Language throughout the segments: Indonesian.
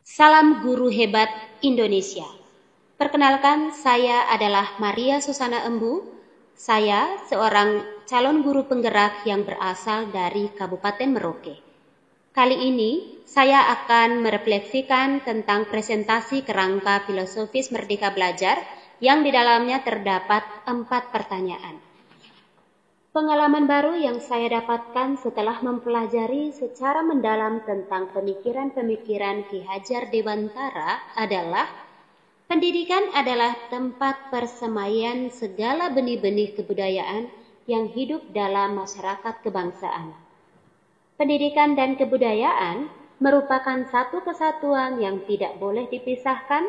Salam Guru Hebat Indonesia. Perkenalkan, saya adalah Maria Susana Embu. Saya seorang calon guru penggerak yang berasal dari Kabupaten Merauke. Kali ini saya akan merefleksikan tentang presentasi kerangka filosofis Merdeka Belajar yang di dalamnya terdapat 4 pertanyaan. Pengalaman baru yang saya dapatkan setelah mempelajari secara mendalam tentang pemikiran-pemikiran Ki Hajar Dewantara adalah pendidikan adalah tempat persemaian segala benih-benih kebudayaan yang hidup dalam masyarakat kebangsaan. Pendidikan dan kebudayaan merupakan satu kesatuan yang tidak boleh dipisahkan,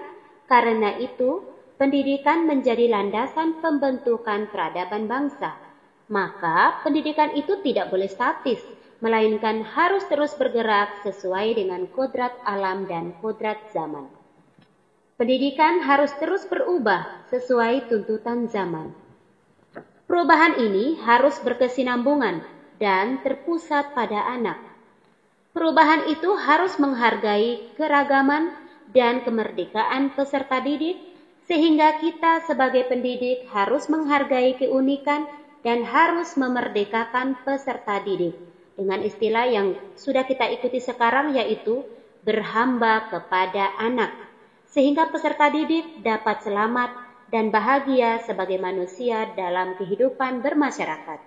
karena itu pendidikan menjadi landasan pembentukan peradaban bangsa. Maka pendidikan itu tidak boleh statis, melainkan harus terus bergerak sesuai dengan kodrat alam dan kodrat zaman. Pendidikan harus terus berubah sesuai tuntutan zaman. Perubahan ini harus berkesinambungan dan terpusat pada anak. Perubahan itu harus menghargai keragaman dan kemerdekaan peserta didik, sehingga kita sebagai pendidik harus menghargai keunikan dan harus memerdekakan peserta didik dengan istilah yang sudah kita ikuti sekarang, yaitu berhamba kepada anak, sehingga peserta didik dapat selamat dan bahagia sebagai manusia dalam kehidupan bermasyarakat.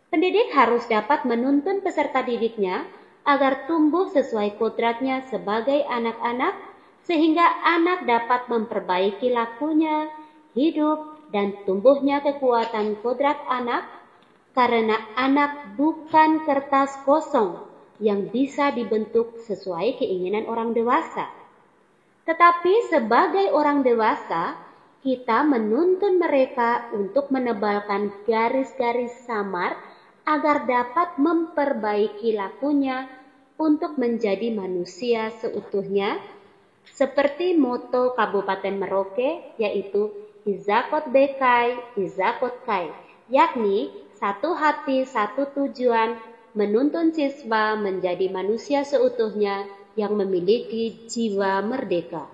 Pendidik harus dapat menuntun peserta didiknya agar tumbuh sesuai kodratnya sebagai anak-anak, sehingga anak dapat memperbaiki lakunya, hidup, dan tumbuhnya kekuatan kodrat anak, karena anak bukan kertas kosong yang bisa dibentuk sesuai keinginan orang dewasa. Tetapi sebagai orang dewasa, kita menuntun mereka untuk menebalkan garis-garis samar agar dapat memperbaiki lakunya untuk menjadi manusia seutuhnya, seperti moto Kabupaten Merauke, yaitu Izakot Bekai, Izakot Kai, yakni satu hati, satu tujuan, menuntun siswa menjadi manusia seutuhnya yang memiliki jiwa merdeka.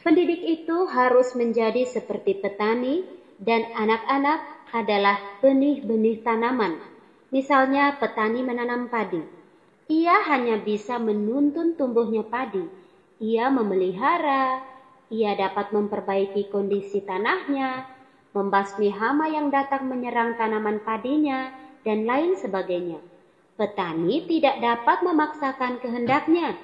Pendidik itu harus menjadi seperti petani, dan anak-anak adalah benih-benih tanaman. Misalnya petani menanam padi. Ia hanya bisa menuntun tumbuhnya padi. Ia memelihara, ia dapat memperbaiki kondisi tanahnya, membasmi hama yang datang menyerang tanaman padinya, dan lain sebagainya. Petani tidak dapat memaksakan kehendaknya.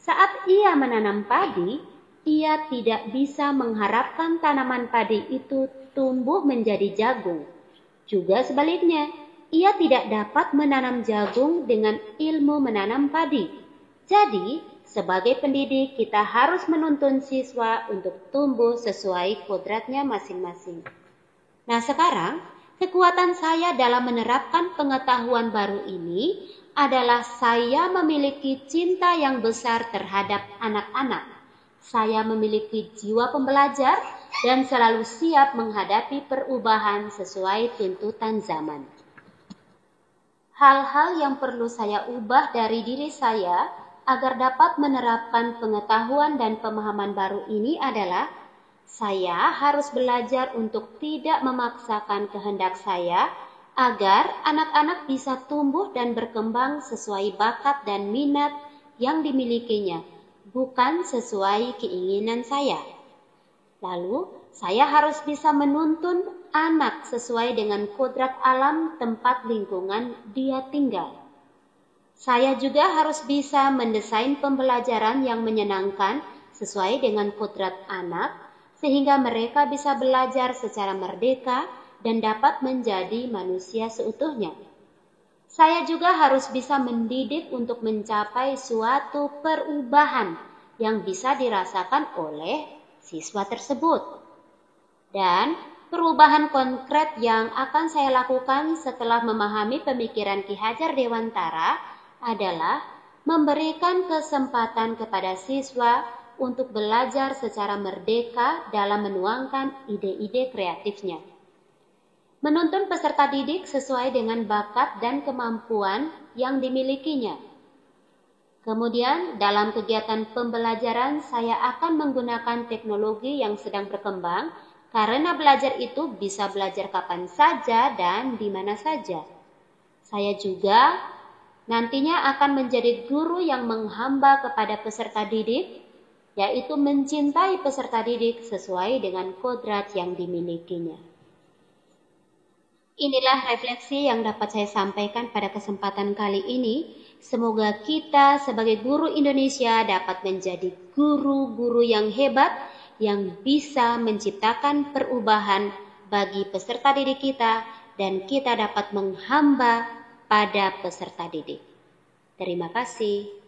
Saat ia menanam padi, ia tidak bisa mengharapkan tanaman padi itu tumbuh menjadi jagung. Juga sebaliknya, ia tidak dapat menanam jagung dengan ilmu menanam padi. Jadi, sebagai pendidik, kita harus menuntun siswa untuk tumbuh sesuai kodratnya masing-masing. Nah, sekarang kekuatan saya dalam menerapkan pengetahuan baru ini adalah saya memiliki cinta yang besar terhadap anak-anak. Saya memiliki jiwa pembelajar dan selalu siap menghadapi perubahan sesuai tuntutan zaman. Hal-hal yang perlu saya ubah dari diri saya agar dapat menerapkan pengetahuan dan pemahaman baru ini adalah saya harus belajar untuk tidak memaksakan kehendak saya agar anak-anak bisa tumbuh dan berkembang sesuai bakat dan minat yang dimilikinya, bukan sesuai keinginan saya. Lalu, saya harus bisa menuntun anak sesuai dengan kodrat alam tempat lingkungan dia tinggal. Saya juga harus bisa mendesain pembelajaran yang menyenangkan sesuai dengan kodrat anak, sehingga mereka bisa belajar secara merdeka dan dapat menjadi manusia seutuhnya. Saya juga harus bisa mendidik untuk mencapai suatu perubahan yang bisa dirasakan oleh siswa tersebut. Dan perubahan konkret yang akan saya lakukan setelah memahami pemikiran Ki Hajar Dewantara adalah memberikan kesempatan kepada siswa untuk belajar secara merdeka dalam menuangkan ide-ide kreatifnya. Menuntun peserta didik sesuai dengan bakat dan kemampuan yang dimilikinya. Kemudian dalam kegiatan pembelajaran saya akan menggunakan teknologi yang sedang berkembang karena belajar itu bisa belajar kapan saja dan di mana saja. Saya juga nantinya akan menjadi guru yang menghamba kepada peserta didik, yaitu mencintai peserta didik sesuai dengan kodrat yang dimilikinya. Inilah refleksi yang dapat saya sampaikan pada kesempatan kali ini. Semoga kita sebagai guru Indonesia dapat menjadi guru-guru yang hebat yang bisa menciptakan perubahan bagi peserta didik kita dan kita dapat menghamba pada peserta didik. Terima kasih.